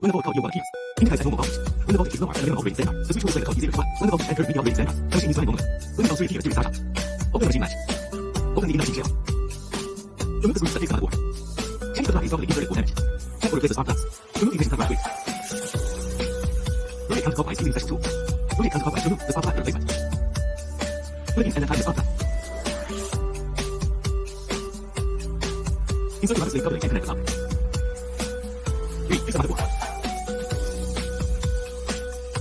When the ball caught you on keys, indicate that normal voltage. When the voltage is lower than the minimum operating standard, the switch will display the clock is 0 to 1. When the voltage enters the operating standard, the machine is running normally. When the cell 3 appears during startup, open the machine latch. Open the inner machine shell. Remove the screws that fix the motherboard. Change the plug is properly inserted for damage. Check for replaces spark plugs. Remove the ignition cover right quick. Rotate counterclockwise using session 2. Rotate counterclockwise to remove the spark plug replacement. Put it in and attach the spark plug. Insert the rubber sleeve covering and connect the plug. 3. Fix the motherboard.